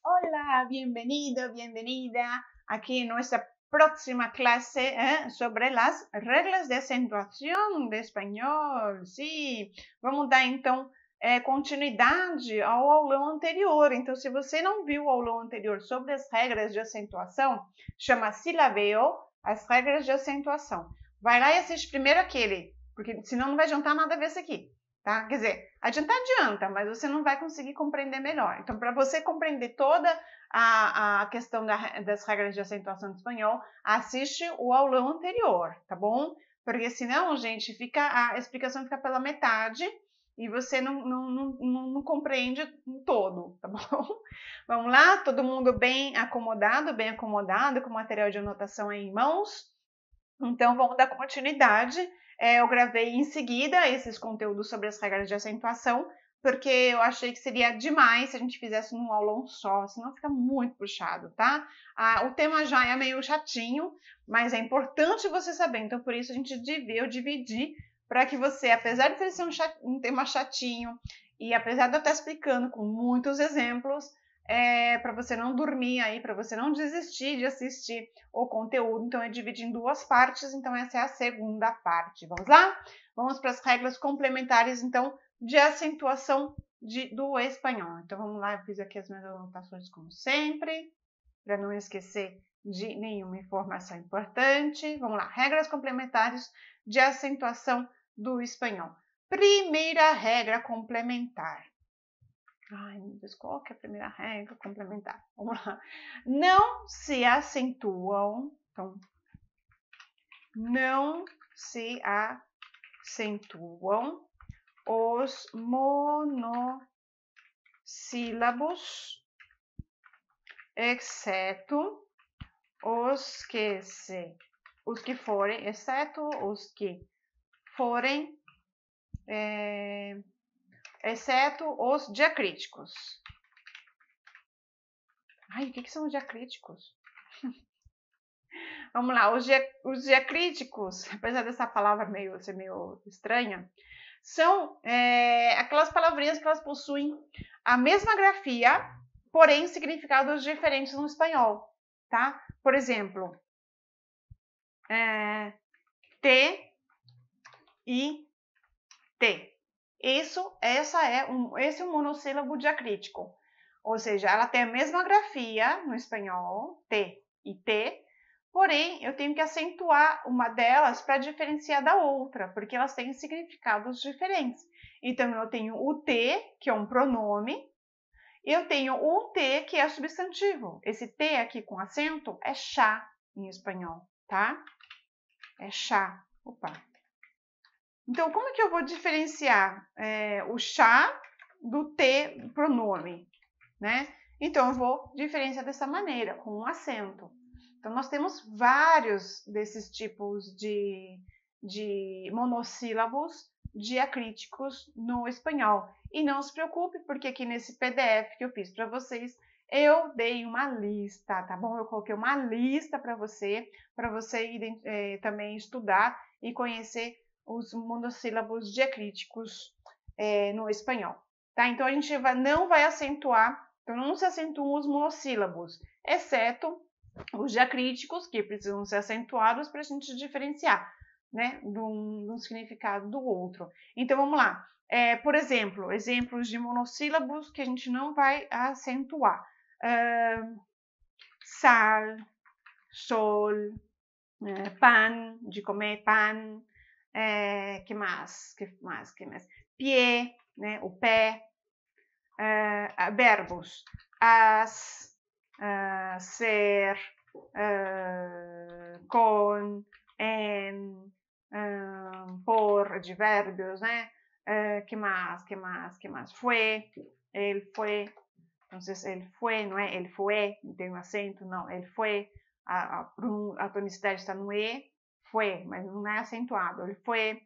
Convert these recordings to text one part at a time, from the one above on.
Hola, bienvenido, bienvenida aquí en nuestra próxima clase sobre las regras de acentuação de espanhol. Sim, vamos dar então continuidade ao aulão anterior. Então, se você não viu o aulão anterior sobre as regras de acentuação, chama Silabeo, as regras de acentuação. Vai lá e assiste primeiro aquele, porque senão não vai adiantar nada ver esse aqui. Tá? Quer dizer, adianta, mas você não vai conseguir compreender melhor. Então, para você compreender toda a questão das regras de acentuação de espanhol, assiste o aulão anterior, tá bom? Porque senão, gente, a explicação fica pela metade e você não compreende todo, tá bom? Vamos lá? Todo mundo bem acomodado, com o material de anotação aí em mãos? Então, vamos dar continuidade. Eu gravei em seguida esses conteúdos sobre as regras de acentuação, porque eu achei que seria demais se a gente fizesse num aulão só, senão fica muito puxado, tá? O tema já é meio chatinho, mas é importante você saber, então por isso eu dividi para que você, apesar de ser um tema chatinho, e apesar de eu estar explicando com muitos exemplos, para você não dormir aí, para você não desistir de assistir o conteúdo. Então, eu dividi em duas partes, então essa é a segunda parte. Vamos lá? Vamos para as regras complementares, então, de acentuação do espanhol. Então, vamos lá, eu fiz aqui as minhas anotações como sempre, para não esquecer de nenhuma informação importante. Vamos lá, regras complementares de acentuação do espanhol. Primeira regra complementar. Ai, meu Deus, qual que é a primeira regra complementar? Vamos lá. Não se acentuam, então, não se acentuam os monossílabos, exceto os que forem, exceto os diacríticos. Ai, o que são os diacríticos? Vamos lá, os diacríticos, apesar dessa palavra ser meio estranha, são aquelas palavrinhas que elas possuem a mesma grafia, porém significados diferentes no espanhol, tá? Por exemplo, T e T. Esse é um monossílabo diacrítico, ou seja, ela tem a mesma grafia no espanhol, T e T, porém, eu tenho que acentuar uma delas para diferenciar da outra, porque elas têm significados diferentes. Então, eu tenho o T, que é um pronome, e eu tenho um T, que é substantivo. Esse T aqui com acento é chá em espanhol, tá? É chá. Opa! Então, como é que eu vou diferenciar o chá do T pronome, né? Então, eu vou diferenciar dessa maneira, com um acento. Então, nós temos vários desses tipos de monossílabos diacríticos no espanhol. E não se preocupe, porque aqui nesse PDF que eu fiz para vocês, eu dei uma lista, tá bom? Eu coloquei uma lista para você também estudar e conhecer os monossílabos diacríticos no espanhol, tá? Então, a gente não vai acentuar, então não se acentuam os monossílabos, exceto os diacríticos, que precisam ser acentuados para a gente diferenciar, né, de um significado do outro. Então, vamos lá. Por exemplo, exemplos de monossílabos que a gente não vai acentuar. Sal, sol, pan, de comer, pan, que mais? Pie, né, o pé. Verbos, ser, con, en, por, advérbios, né? Que mais? Fue, ele foi. Então, ele foi, não é? Ele foi, não tem um acento, não. Ele foi, a tonicidade está no E, foi, mas não é acentuado. Ele foi,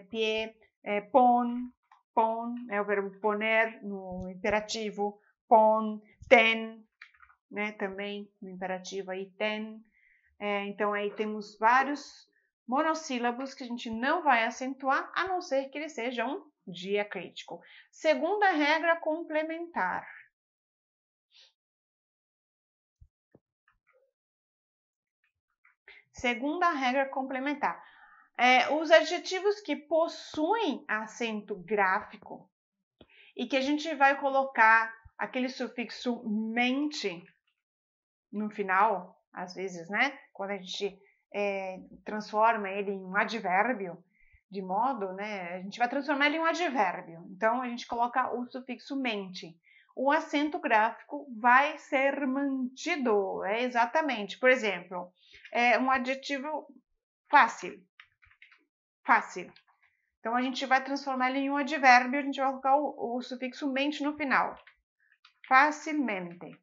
pie, pon é o verbo poner no imperativo, pon, ten, né? Também no imperativo aí, ten. Então, aí temos vários monossílabos que a gente não vai acentuar, a não ser que ele seja um diacrítico. Segunda regra complementar. Segunda regra complementar. Os adjetivos que possuem acento gráfico e que a gente vai colocar aquele sufixo mente no final, às vezes, né? Quando a gente transforma ele em um advérbio, de modo, né? A gente vai transformar ele em um advérbio. Então, a gente coloca o sufixo mente. O acento gráfico vai ser mantido, exatamente. Por exemplo, um adjetivo fácil. Fácil. Então, a gente vai transformar ele em um advérbio, a gente vai colocar o sufixo mente no final. Facilmente.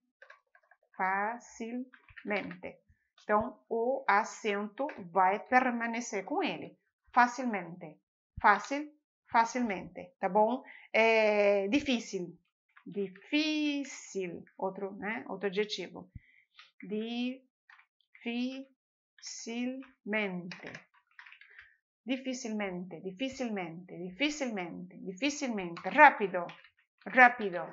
Facilmente. Então, o acento vai permanecer com ele. Facilmente. Fácil, facilmente. Tá bom? Difícil. Difícil. Outro adjetivo. Dificilmente. Dificilmente, dificilmente, dificilmente, dificilmente, rápido, rápido,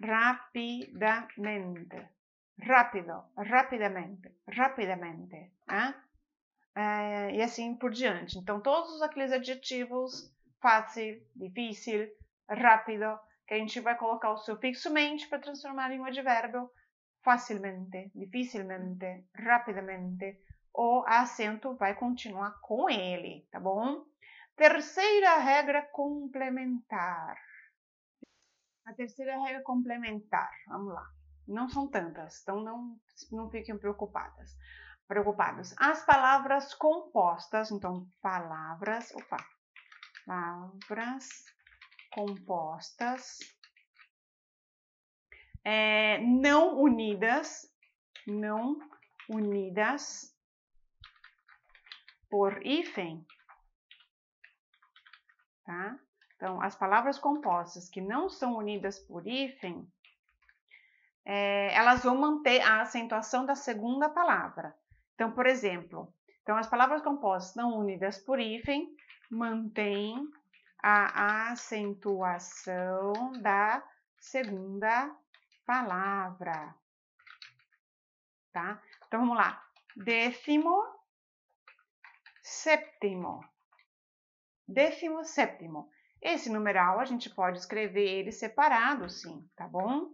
rapidamente, rápido, rapidamente, rapidamente, e assim por diante. Então, todos aqueles adjetivos, fácil, difícil, rápido, que a gente vai colocar o sufixo mente para transformar em um advérbio, facilmente, dificilmente, rapidamente, o acento vai continuar com ele, tá bom? Terceira regra complementar. A terceira regra complementar, vamos lá. Não são tantas, então não fiquem preocupados. As palavras compostas, então palavras compostas não unidas por hífen, tá? Então, as palavras compostas que não são unidas por hífen, elas vão manter a acentuação da segunda palavra. Então, por exemplo, as palavras compostas não unidas por hífen mantêm a acentuação da segunda palavra, tá? Então, vamos lá. Décimo, sétimo. Décimo, sétimo. Esse numeral a gente pode escrever ele separado, sim, tá bom?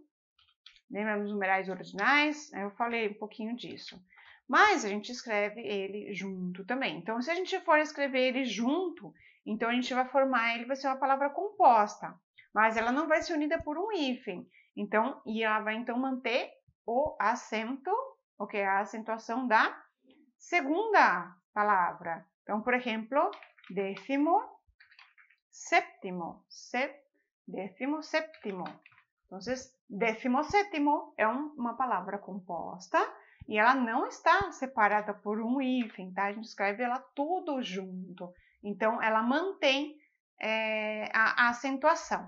Lembra dos numerais originais? Eu falei um pouquinho disso. Mas a gente escreve ele junto também. Então, se a gente for escrever ele junto, então a gente vai formar ele, vai ser uma palavra composta. Mas ela não vai ser unida por um hífen. Então, e ela vai então manter o acento, a acentuação da segunda palavra. Então, por exemplo, décimo, sétimo, décimo sétimo. Então, décimo sétimo é uma palavra composta e ela não está separada por um hífen, tá? A gente escreve ela tudo junto. Então, ela mantém a acentuação.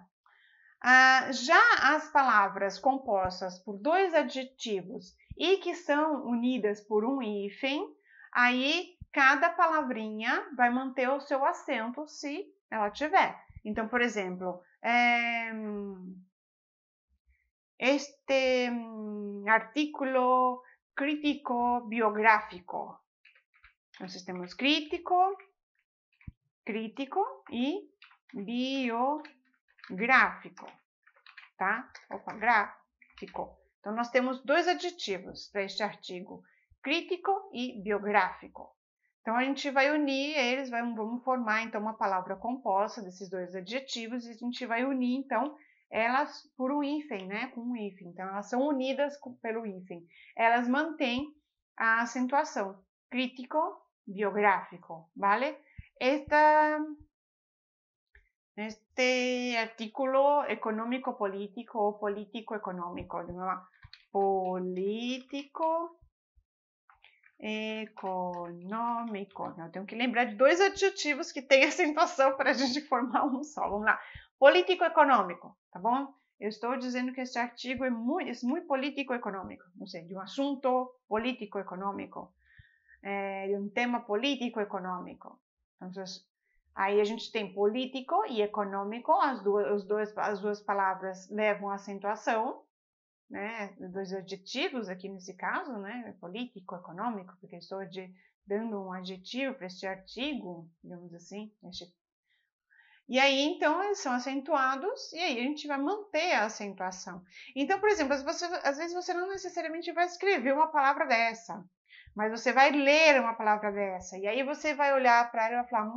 Já as palavras compostas por dois adjetivos e que são unidas por um hífen, aí cada palavrinha vai manter o seu acento se ela tiver. Então, por exemplo, este artículo crítico biográfico. Então, temos crítico e biográfico, tá? Gráfico. Então, nós temos dois adjetivos para este artigo, crítico e biográfico. Então, a gente vai unir eles, vamos formar, então, uma palavra composta desses dois adjetivos e a gente vai unir, então, elas por um hífen, né? Com um hífen. Então, elas são unidas pelo hífen. Elas mantêm a acentuação crítico, biográfico, ¿vale? Este artículo económico-político o político-económico. Político-econômico. Eu tenho que lembrar de dois adjetivos que têm acentuação para a gente formar um só. Vamos lá. Político-econômico, tá bom? Eu estou dizendo que este artigo é muito político-econômico. Não sei, de um assunto político-econômico, de um tema político-econômico. Então, aí a gente tem político e econômico, as duas palavras levam acentuação. né, dos adjetivos aqui nesse caso, né, político, econômico, porque estou dando um adjetivo para este artigo, digamos assim. E aí, então, eles são acentuados e aí a gente vai manter a acentuação. Então, por exemplo, às vezes você não necessariamente vai escrever uma palavra dessa, mas você vai ler uma palavra dessa. E aí você vai olhar para ela e vai falar,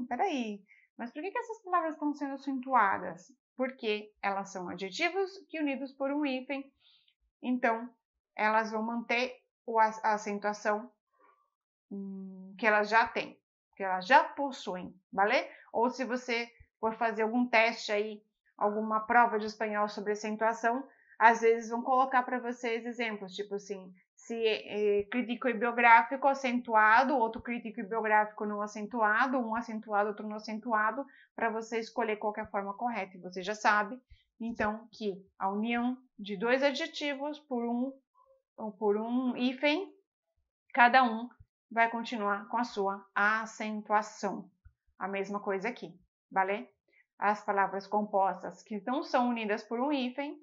peraí, mas por que essas palavras estão sendo acentuadas? Porque elas são adjetivos que unidos por um hífen, então elas vão manter a acentuação que elas já têm, que elas já possuem, vale? Ou se você for fazer algum teste aí, alguma prova de espanhol sobre acentuação, às vezes vão colocar para vocês exemplos, tipo assim, se crítico e biográfico acentuado, outro crítico e biográfico não acentuado, um acentuado, outro não acentuado, para você escolher qual é a forma correta. E você já sabe, então, que a união de dois adjetivos por um hífen, cada um vai continuar com a sua acentuação. A mesma coisa aqui, vale? As palavras compostas que não são unidas por um hífen,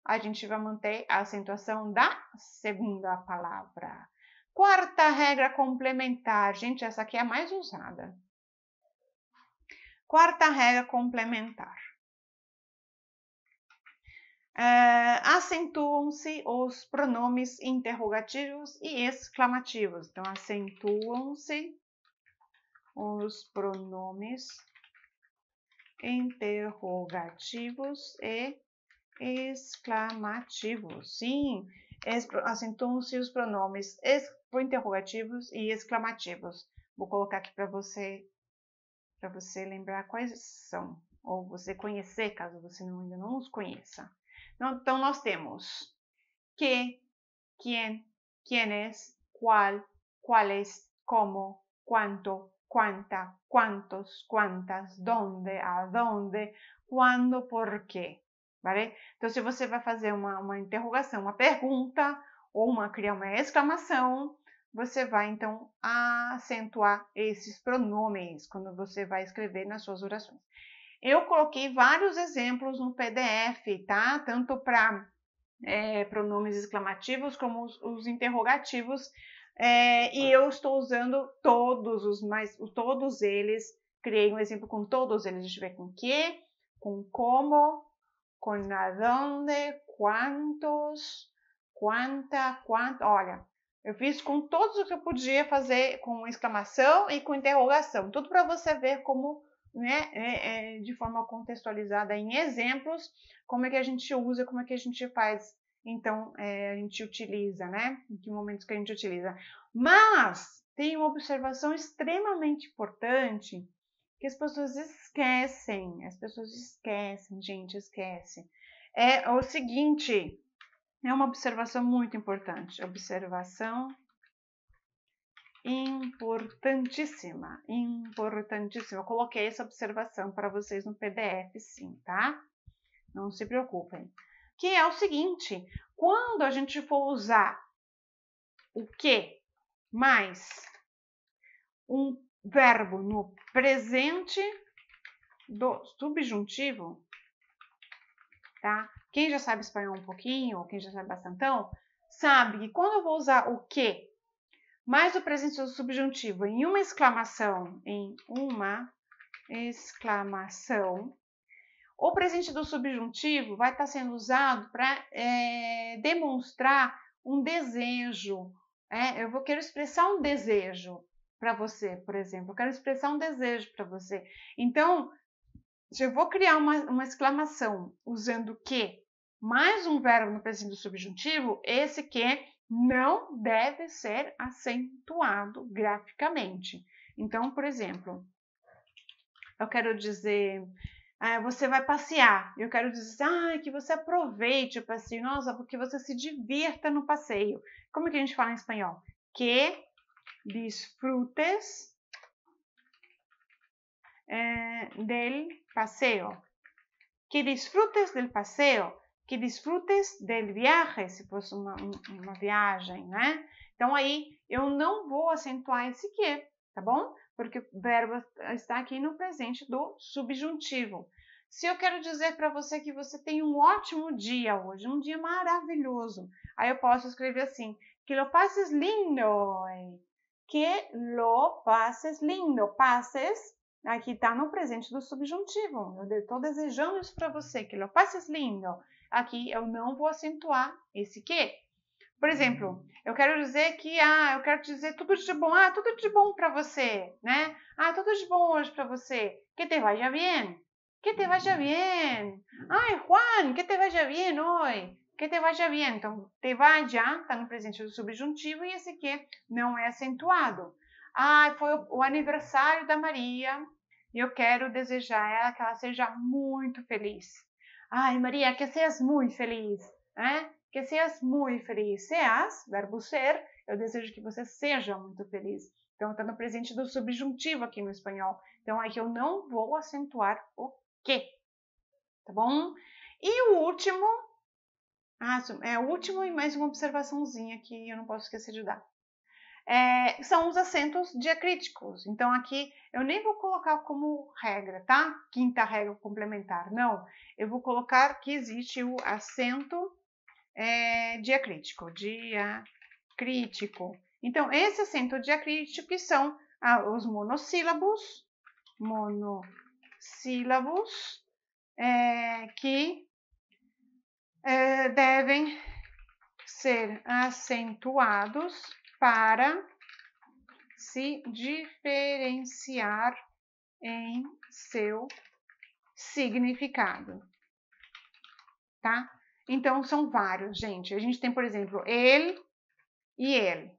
a gente vai manter a acentuação da segunda palavra. Quarta regra complementar. Gente, essa aqui é a mais usada. Quarta regra complementar. Acentuam-se os pronomes interrogativos e exclamativos. Então, acentuam-se os pronomes interrogativos e exclamativos. Sim, acentuam-se os pronomes interrogativos e exclamativos. Vou colocar aqui para você lembrar quais são, ou você conhecer, caso você ainda não os conheça. Então, nós temos que, quién, quiénes, cuál, cuáles, cómo, cuánto, cuánta, cuántos, cuántas, dónde, aonde, quando, por quê. Vale? Então, se você vai fazer uma interrogação, uma pergunta, ou criar uma exclamação, você vai, então, acentuar esses pronomes quando você vai escrever nas suas orações. Eu coloquei vários exemplos no PDF, tá? Tanto para pronomes exclamativos como os interrogativos, e eu estou usando todos eles. Criei um exemplo com todos eles. Deixa eu ver com que, com como, com aonde, quantos, quanta, quanto. Olha, eu fiz com todos o que eu podia fazer com exclamação e com interrogação. Tudo para você ver como, né, de forma contextualizada em exemplos, como é que a gente usa, como é que a gente faz. Então, a gente utiliza, né? Em que momentos que a gente utiliza. Mas tem uma observação extremamente importante que as pessoas esquecem, gente, esquecem. É o seguinte, é uma observação muito importante, observação importantíssima, importantíssima. Eu coloquei essa observação para vocês no PDF, sim, tá? Não se preocupem. Que é o seguinte, quando a gente for usar o que mais um verbo no presente do subjuntivo, tá? Quem já sabe espanhol um pouquinho, ou quem já sabe bastantão, sabe que quando eu vou usar o que mais o presente do subjuntivo em uma exclamação, o presente do subjuntivo vai estar sendo usado para demonstrar um desejo. Eu quero expressar um desejo para você, por exemplo. Eu quero expressar um desejo para você. Então, se eu vou criar uma exclamação usando que mais um verbo no presente do subjuntivo, esse que não deve ser acentuado graficamente. Então, por exemplo, eu quero dizer, você vai passear. Eu quero dizer, que você aproveite o passeio. Nossa, porque você se divirta no passeio. Como é que a gente fala em espanhol? Que disfrutes del paseo. Que disfrutes del paseo. Que disfrutes del viaje, se fosse uma viagem, né? Então, aí, eu não vou acentuar esse que, tá bom? Porque o verbo está aqui no presente do subjuntivo. Se eu quero dizer para você que você tem um ótimo dia hoje, um dia maravilhoso, aí eu posso escrever assim, que lo pases lindo hoy. Que lo pases lindo. Pases, aqui está no presente do subjuntivo. Eu estou desejando isso para você, que lo pases lindo. Aqui eu não vou acentuar esse que. Por exemplo, eu quero dizer que, eu quero te dizer tudo de bom. Tudo de bom para você, né? Tudo de bom hoje para você. Que te vaya bien. Que te vaya bien. Ai, Juan, que te vaya bien hoy. Que te vaya bien. Então, te vaya está no presente do subjuntivo e esse que não é acentuado. Foi o aniversário da Maria e eu quero desejar a ela que ela seja muito feliz. Ai, Maria, que seas muito feliz, né? Que seas muito feliz. Seas, verbo ser, eu desejo que você seja muito feliz. Então, está no presente do subjuntivo aqui no espanhol. Então, aqui eu não vou acentuar o que. Tá bom? E o último... o último e mais uma observaçãozinha que eu não posso esquecer de dar. São os acentos diacríticos. Então, aqui eu nem vou colocar como regra, tá? Quinta regra complementar. Não. Eu vou colocar que existe o acento diacrítico. Diacrítico. Então, esse acento diacrítico que são os monossílabos. Monossílabos que devem ser acentuados para se diferenciar em seu significado, tá? Então, são vários, gente. A gente tem, por exemplo, ele e ele.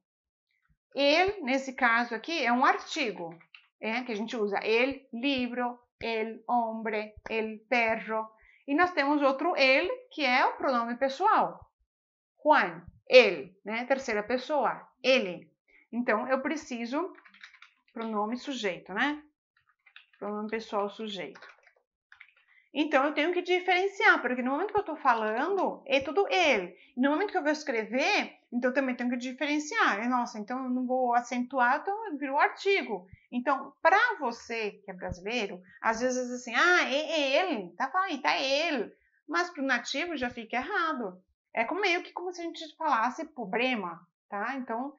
Ele, nesse caso aqui, é um artigo, que a gente usa. El libro, el hombre, el perro. E nós temos outro ele, que é o pronome pessoal. Juan, ele, né? Terceira pessoa, ele. Então, eu preciso pronome sujeito, né? Pronome pessoal sujeito. Então, eu tenho que diferenciar, porque no momento que eu estou falando, é tudo ele. No momento que eu vou escrever, então eu também tenho que diferenciar. Nossa, então eu não vou acentuar, então virou artigo. Então, para você que é brasileiro, às vezes assim, é ele, tá falando, tá ele. Mas para o nativo já fica errado. É meio que como se a gente falasse problema, tá? Então,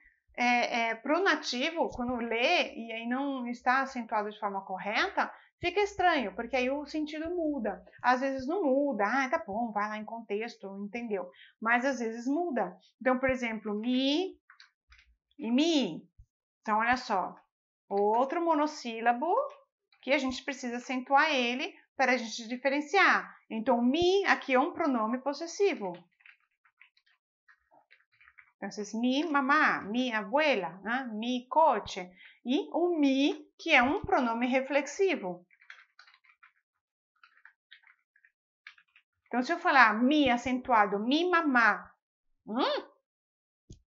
para o nativo, quando lê e aí não está acentuado de forma correta, fica estranho, porque aí o sentido muda. Às vezes não muda. Tá bom, vai lá em contexto, entendeu? Mas às vezes muda. Então, por exemplo, mi e mi. Então, olha só. Outro monossílabo que a gente precisa acentuar ele para a gente diferenciar. Então, mi aqui é um pronome possessivo. Então, mi mamá, mi abuela, né? Mi coche. E o mi, que é um pronome reflexivo. Então, se eu falar mi acentuado, mi mamá,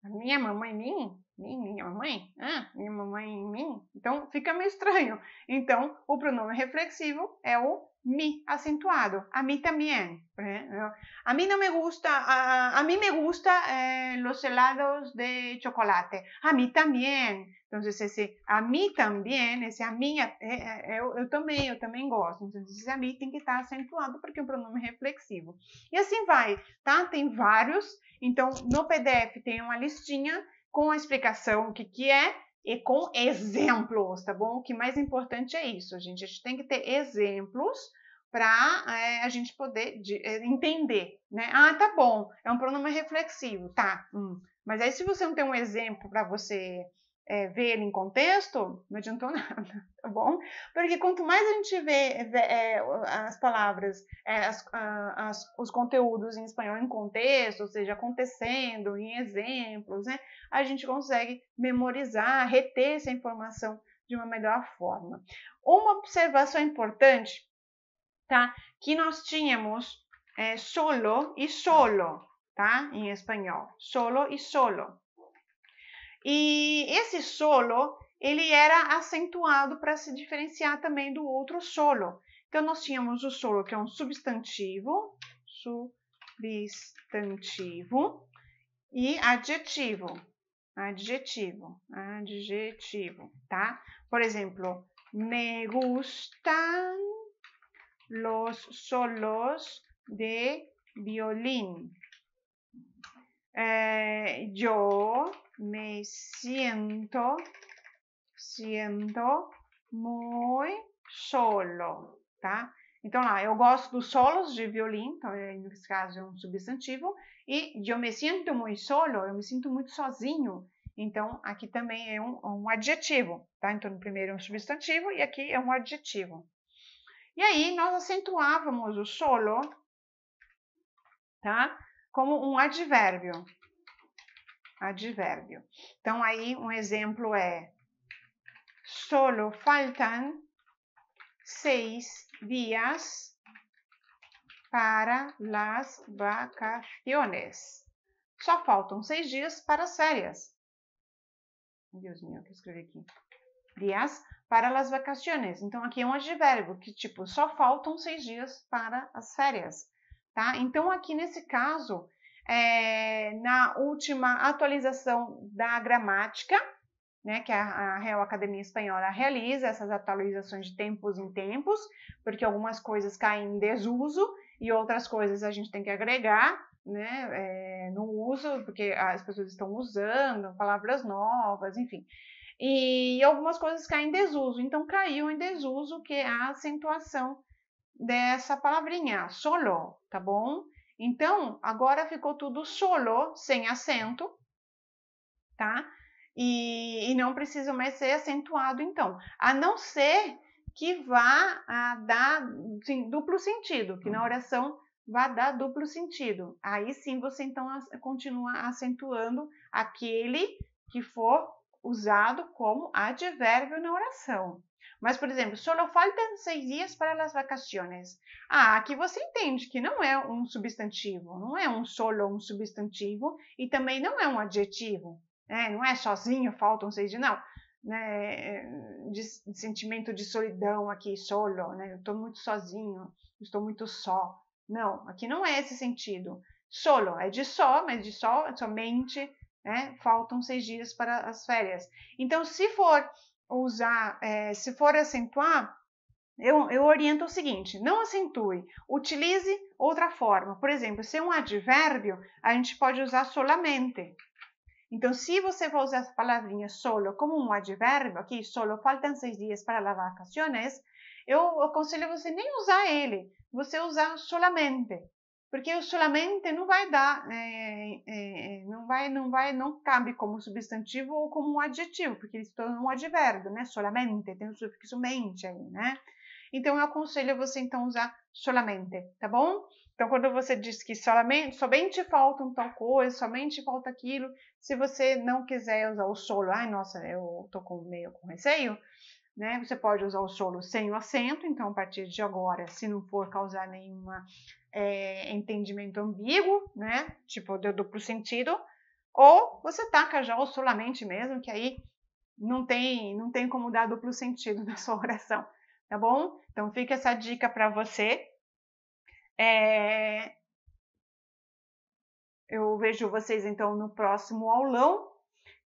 a minha mamãe em mim? Minha mamãe? Minha mamãe em mim? Então, fica meio estranho. Então, o pronome reflexivo é o mi acentuado. A mí también. A mí no me gusta, a mí me gusta los helados de chocolate. A mí también. Entonces, esse a mí também, esse a mim, eu também gosto. Então, esse a mim tem que estar acentuado porque é um pronome reflexivo. E assim vai, tá? Tem vários. Então, no PDF tem uma listinha com a explicação o que é e com exemplos, tá bom? O que mais importante é isso, gente. A gente tem que ter exemplos para a gente poder entender, né? Tá bom, é um pronome reflexivo, tá? Mas aí se você não tem um exemplo para você ver ele em contexto, não adiantou nada, tá bom? Porque quanto mais a gente vê as palavras, os conteúdos em espanhol em contexto, ou seja, acontecendo, em exemplos, né? A gente consegue memorizar, reter essa informação de uma melhor forma. Uma observação importante, tá? Que nós tínhamos solo e solo, tá? Em espanhol, solo e solo. E esse solo, ele era acentuado para se diferenciar também do outro solo. Então, nós tínhamos o solo, que é um substantivo, e adjetivo, tá? Por exemplo, me gustan los solos de violín. Yo me siento muito solo, tá? Então, lá, eu gosto dos solos de violino, então, nesse caso, é um substantivo. E eu me sinto muito solo, eu me sinto muito sozinho. Então, aqui também é um adjetivo, tá? Então, no primeiro é um substantivo e aqui é um adjetivo. E aí, nós acentuávamos o solo, tá? Como um advérbio. Advérbio. Então, aí, um exemplo é: solo faltan 6 días para las vacaciones. Só faltam 6 dias para as férias. Deus meu, o que eu escrevi aqui? Días para las vacaciones. Então, aqui é um advérbio, que tipo, só faltam 6 dias para as férias, tá? Então, aqui nesse caso, na última atualização da gramática, né, que a Real Academia Espanhola realiza essas atualizações de tempos em tempos, porque algumas coisas caem em desuso e outras coisas a gente tem que agregar, né, no uso, porque as pessoas estão usando palavras novas, enfim. E algumas coisas caem em desuso, então caiu em desuso que é a acentuação dessa palavrinha, solo, tá bom? Então, agora ficou tudo solo, sem acento, tá? E não precisa mais ser acentuado, então. A não ser que vá dar duplo sentido, que na oração vá dar duplo sentido. Aí sim você então continua acentuando aquele que for usado como advérbio na oração. Mas, por exemplo, solo faltan 6 dias para las vacaciones. Aqui você entende que não é um substantivo, não é um solo um substantivo e também não é um adjetivo. Não é sozinho, faltam 6 dias, não. Né, de sentimento de solidão aqui, solo, né? Eu estou muito sozinho, estou muito só. Não, aqui não é esse sentido. Solo é de só, mas de só, somente, né? Faltam 6 dias para as férias. Então, se for usar, se for acentuar, eu oriento o seguinte: não acentue, utilize outra forma. Por exemplo, se é um advérbio, a gente pode usar solamente. Então, se você for usar essa palavrinha solo como um advérbio, aqui, solo faltam 6 dias para las vacaciones, eu aconselho você nem usar ele, você usar solamente. Porque o solamente não vai dar, não cabe como substantivo ou como um adjetivo, porque ele se torna um advérbio, né? Solamente, tem o sufixo mente aí, né? Então, eu aconselho você, então, usar solamente, tá bom? Então, quando você diz que somente falta tal coisa, somente falta aquilo, se você não quiser usar o solo, nossa, eu tô meio com receio, né? Você pode usar o solo sem o acento, então, a partir de agora, se não for causar nenhum entendimento ambíguo, né? Tipo, de duplo sentido, ou você taca já o solamente mesmo, que aí não tem como dar duplo sentido na sua oração, tá bom? Então, fica essa dica para você. Eu vejo vocês, então, no próximo aulão,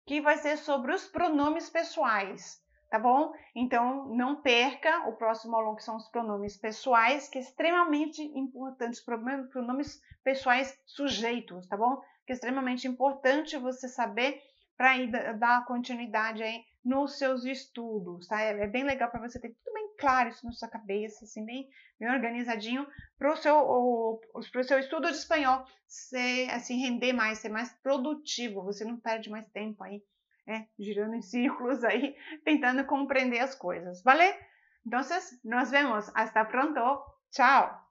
que vai ser sobre os pronomes pessoais, tá bom? Então, não perca o próximo aulão, que são os pronomes pessoais, que é extremamente importante, os pronomes pessoais sujeitos, tá bom? Que é extremamente importante você saber para ir dar continuidade aí nos seus estudos, tá? É bem legal para você ter tudo bem claro isso na sua cabeça, assim, bem organizadinho, para o seu estudo de espanhol ser, assim, render mais, ser mais produtivo, você não perde mais tempo aí, girando em círculos aí, tentando compreender as coisas, ¿vale? Entonces, nos vemos. Hasta pronto. Chao.